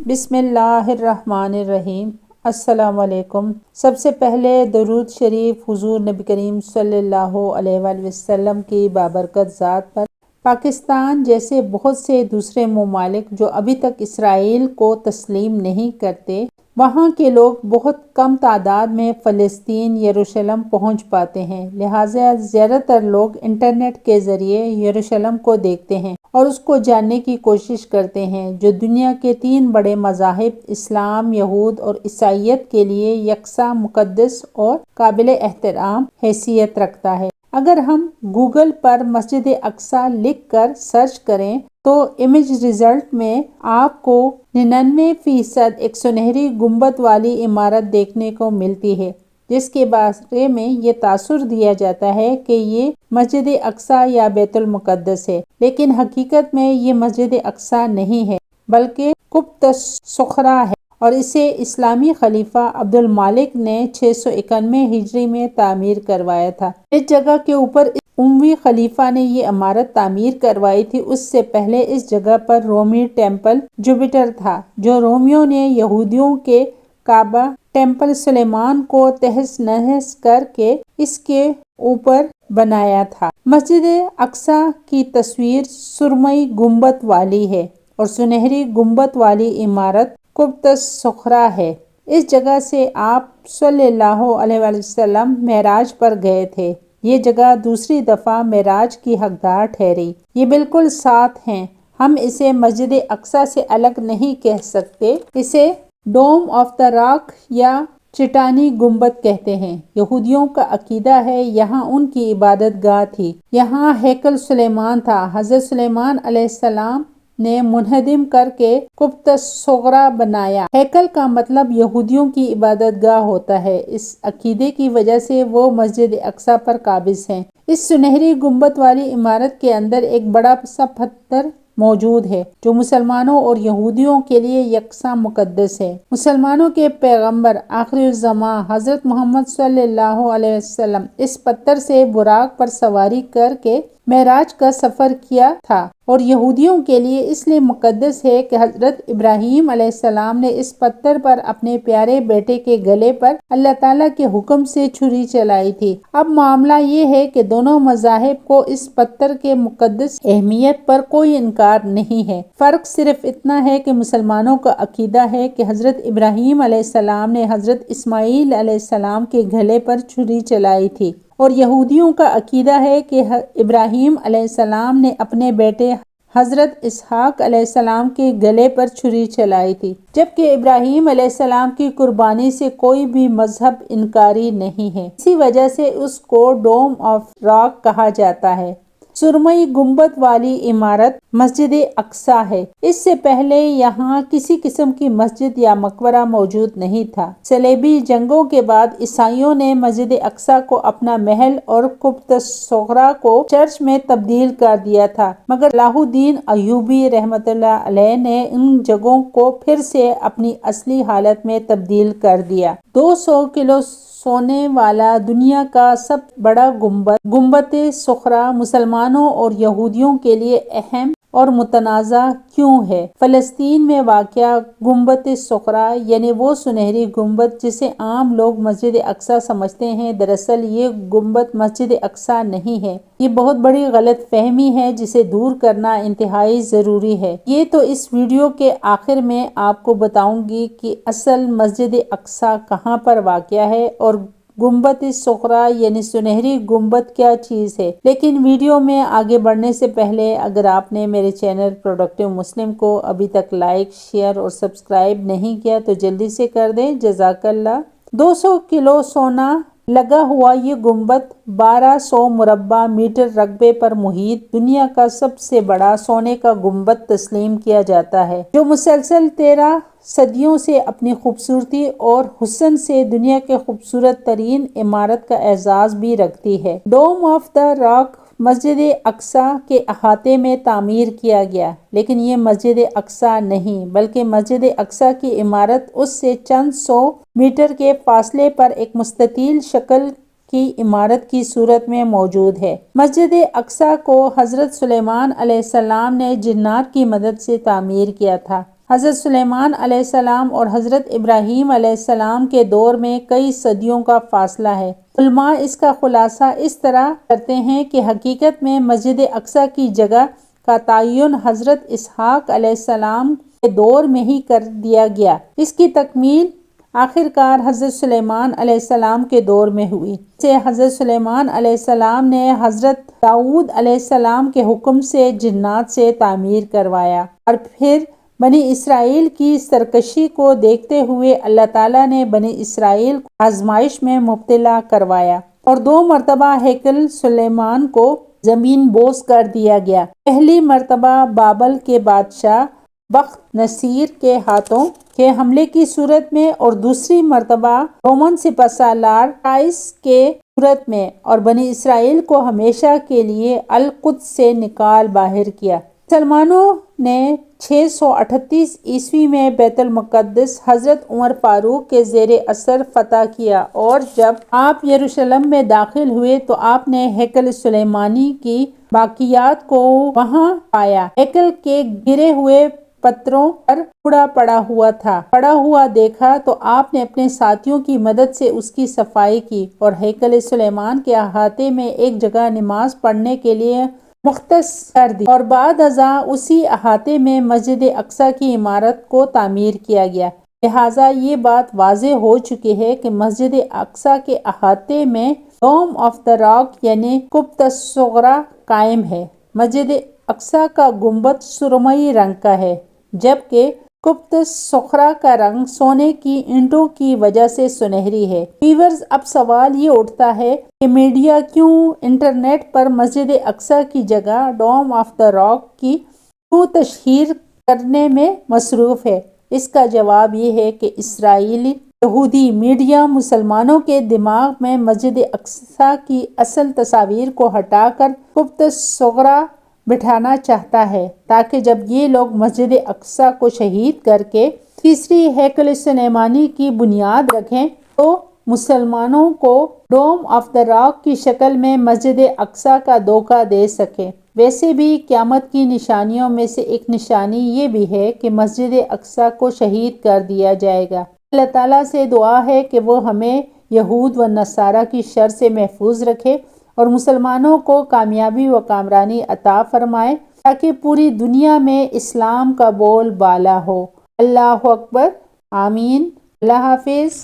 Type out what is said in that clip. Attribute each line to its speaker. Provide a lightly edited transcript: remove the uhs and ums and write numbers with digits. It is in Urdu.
Speaker 1: بسم اللہ الرحمن الرحیم۔ السلام علیکم۔ سب سے پہلے درود شریف حضور نبی کریم صلی اللہ علیہ وآلہ وسلم کی بابرکت ذات پر۔ پاکستان جیسے بہت سے دوسرے ممالک جو ابھی تک اسرائیل کو تسلیم نہیں کرتے، وہاں کے لوگ بہت کم تعداد میں فلسطین یروشلم پہنچ پاتے ہیں، لہٰذا زیادہ تر لوگ انٹرنیٹ کے ذریعے یروشلم کو دیکھتے ہیں اور اس کو جاننے کی کوشش کرتے ہیں، جو دنیا کے 3 بڑے مذاہب اسلام، یہود اور عیسائیت کے لیے یکساں مقدس اور قابل احترام حیثیت رکھتا ہے۔ اگر ہم گوگل پر مسجد اقصیٰ لکھ کر سرچ کریں تو امیج ریزلٹ میں آپ کو 99% ایک سنہری گنبد والی عمارت دیکھنے کو ملتی ہے، جس کے بارے میں یہ تاثر دیا جاتا ہے کہ یہ مسجد اقصیٰ یا بیت المقدس ہے، لیکن حقیقت میں یہ مسجد اقصیٰ نہیں ہے بلکہ قبۃ الصخرہ ہے، اور اسے اسلامی خلیفہ عبد المالک نے 691 ہجری میں تعمیر کروایا تھا۔ اس جگہ کے اوپر اموی خلیفہ نے یہ عمارت تعمیر کروائی تھی۔ اس سے پہلے اس جگہ پر رومی ٹیمپل جوپیٹر تھا، جو رومیوں نے یہودیوں کے کعبہ ٹیمپل سلیمان کو تہس نہس کر کے اس کے اوپر بنایا تھا۔ مسجد اقصیٰ کی تصویر سرمئی گنبد والی ہے اور سنہری گنبد والی عمارت قبۃ الصخرہ ہے۔ اس جگہ سے آپ صلی اللہ علیہ وآلہ وسلم معراج پر گئے تھے۔ یہ جگہ دوسری دفعہ معراج کی حقدار ٹھہری۔ یہ بالکل ساتھ ہیں۔ ہم اسے مسجد اقصیٰ سے الگ نہیں کہہ سکتے، اسے ڈوم آف دا راک یا چٹانی گنبد کہتے ہیں۔ یہودیوں کا عقیدہ ہے یہاں ان کی عبادت گاہ تھی، یہاں ہیکل سلیمان تھا۔ حضرت سلیمان علیہ السلام نے منہدم کر کے قبۃ الصخرہ بنایا۔ ہیکل کا مطلب یہودیوں کی عبادت گاہ ہوتا ہے۔ اس عقیدے کی وجہ سے وہ مسجد اقصیٰ پر قابض ہیں۔ اس سنہری گنبد والی عمارت کے اندر ایک بڑا سا پتھر موجود ہے جو مسلمانوں اور یہودیوں کے لیے یکساں مقدس ہے۔ مسلمانوں کے پیغمبر آخر الزماں حضرت محمد صلی اللہ علیہ وسلم اس پتھر سے براق پر سواری کر کے معراج کا سفر کیا تھا، اور یہودیوں کے لیے اس لیے مقدس ہے کہ حضرت ابراہیم علیہ السلام نے اس پتھر پر اپنے پیارے بیٹے کے گلے پر اللہ تعالیٰ کے حکم سے چھری چلائی تھی۔ اب معاملہ یہ ہے کہ دونوں مذاہب کو اس پتھر کے مقدس اہمیت پر کوئی انکار نہیں ہے۔ فرق صرف اتنا ہے کہ مسلمانوں کا عقیدہ ہے کہ حضرت ابراہیم علیہ السلام نے حضرت اسماعیل علیہ السلام کے گلے پر چھری چلائی تھی، اور یہودیوں کا عقیدہ ہے کہ ابراہیم علیہ السلام نے اپنے بیٹے حضرت اسحاق علیہ السلام کے گلے پر چھری چلائی تھی، جبکہ ابراہیم علیہ السلام کی قربانی سے کوئی بھی مذہب انکاری نہیں ہے۔ اسی وجہ سے اس کو ڈوم آف راک کہا جاتا ہے۔ سرمئی گنبد والی عمارت مسجد اقصیٰ ہے۔ اس سے پہلے یہاں کسی قسم کی مسجد یا مقبرہ موجود نہیں تھا۔ صلیبی جنگوں کے بعد عیسائیوں نے مسجد اقصیٰ کو اپنا محل اور قبۃ الصخرہ کو چرچ میں تبدیل کر دیا تھا، مگر صلاح الدین ایوبی رحمۃ اللہ علیہ نے ان جگہوں کو پھر سے اپنی اصلی حالت میں تبدیل کر دیا۔ 200 کلو سونے والا دنیا کا سب بڑا گنبد صخرہ مسلمانوں اور یہودیوں کے لیے اہم اور متنازع کیوں ہے؟ فلسطین میں واقع گنبد صخرہ یعنی وہ سنہری گنبد جسے عام لوگ مسجد اقصیٰ سمجھتے ہیں، دراصل یہ گنبد مسجد اقصیٰ نہیں ہے۔ یہ بہت بڑی غلط فہمی ہے جسے دور کرنا انتہائی ضروری ہے۔ یہ تو اس ویڈیو کے آخر میں آپ کو بتاؤں گی کہ اصل مسجد اقصیٰ کہاں پر واقع ہے اور گنبد صخرہ یعنی سنہری گنبد کیا چیز ہے۔ لیکن ویڈیو میں آگے بڑھنے سے پہلے اگر آپ نے میرے چینل پروڈکٹیو مسلم کو ابھی تک لائک، شیئر اور سبسکرائب نہیں کیا تو جلدی سے کر دیں، جزاک اللہ۔ 200 کلو سونا لگا ہوا یہ گنبد 1200 مربع میٹر رقبے پر محیط دنیا کا سب سے بڑا سونے کا گنبد تسلیم کیا جاتا ہے، جو مسلسل 13 صدیوں سے اپنی خوبصورتی اور حسن سے دنیا کے خوبصورت ترین عمارت کا اعزاز بھی رکھتی ہے۔ ڈوم آف دا راک مسجد اقصیٰ کے احاطے میں تعمیر کیا گیا، لیکن یہ مسجد اقصیٰ نہیں بلکہ مسجد اقصیٰ کی عمارت اس سے چند سو میٹر کے فاصلے پر ایک مستطیل شکل کی عمارت کی صورت میں موجود ہے۔ مسجد اقصیٰ کو حضرت سلیمان علیہ السلام نے جنات کی مدد سے تعمیر کیا تھا۔ حضرت سلیمان علیہ السلام اور حضرت ابراہیم علیہ السلام کے دور میں کئی صدیوں کا فاصلہ ہے۔ علماء اس کا خلاصہ اس طرح کرتے ہیں کہ حقیقت میں مسجد اقصی کی جگہ کا تعین حضرت اسحاق علیہ السلام کے دور میں ہی کر دیا گیا۔ اس کی تکمیل آخر کار حضرت سلیمان علیہ السلام کے دور میں ہوئی، جسے حضرت سلیمان علیہ السلام نے حضرت داؤد علیہ السلام کے حکم سے جنات سے تعمیر کروایا، اور پھر بنی اسرائیل کی سرکشی کو دیکھتے ہوئے اللہ تعالیٰ نے بنی اسرائیل کو آزمائش میں مبتلا کروایا، اور 2 مرتبہ ہیکل سلیمان کو زمین بوس کر دیا گیا۔ پہلی مرتبہ بابل کے بادشاہ بخت نصیر کے ہاتھوں کے حملے کی صورت میں، اور دوسری مرتبہ رومن سپہ سالار ٹائس کے صورت میں، اور بنی اسرائیل کو ہمیشہ کے لیے القدس سے نکال باہر کیا۔ مسلمانوں نے 638 عیسوی میں بیت المقدس حضرت عمر فاروق کے زیر اثر فتح کیا، اور جب آپ یروشلم میں داخل ہوئے تو آپ نے ہیکل سلیمانی کی باقیات کو وہاں پایا۔ ہیکل کے گرے ہوئے پتھروں پر کوڑا پڑا ہوا دیکھا تو آپ نے اپنے ساتھیوں کی مدد سے اس کی صفائی کی، اور ہیکل سلیمان کے احاطے میں ایک جگہ نماز پڑھنے کے لیے مختص کر دی، اور بعد ازاں اسی احاطے میں مسجد اقصی کی عمارت کو تعمیر کیا گیا۔ لہٰذا یہ بات واضح ہو چکی ہے کہ مسجد اقصی کے احاطے میں ڈوم آف دا راک یعنی قبۃ الصغریٰ قائم ہے۔ مسجد اقصی کا گنبد سرمئی رنگ کا ہے، جبکہ قبۃ الصغریٰ کا رنگ سونے کی اینٹوں کی وجہ سے سنہری ہے۔ ویورز، اب سوال یہ اٹھتا ہے کہ میڈیا کیوں انٹرنیٹ پر مسجد اقصی کی جگہ ڈوم آف دا راک کی کیوں تشہیر کرنے میں مصروف ہے؟ اس کا جواب یہ ہے کہ اسرائیلی یہودی میڈیا مسلمانوں کے دماغ میں مسجد اقصی کی اصل تصاویر کو ہٹا کر قبۃ الصغریٰ بٹھانا چاہتا ہے، تاکہ جب یہ لوگ مسجد اقصی کو شہید کر کے تیسری ہیکل سلیمانی کی بنیاد رکھیں تو مسلمانوں کو ڈوم آف دا راک کی شکل میں مسجد اقصی کا دھوکہ دے سکیں۔ ویسے بھی قیامت کی نشانیوں میں سے ایک نشانی یہ بھی ہے کہ مسجد اقصی کو شہید کر دیا جائے گا۔ اللہ تعالیٰ سے دعا ہے کہ وہ ہمیں یہود و نصارہ کی شر سے محفوظ رکھے اور مسلمانوں کو کامیابی و کامرانی عطا فرمائے، تاکہ پوری دنیا میں اسلام کا بول بالا ہو۔ اللہ اکبر، آمین۔ اللہ حافظ۔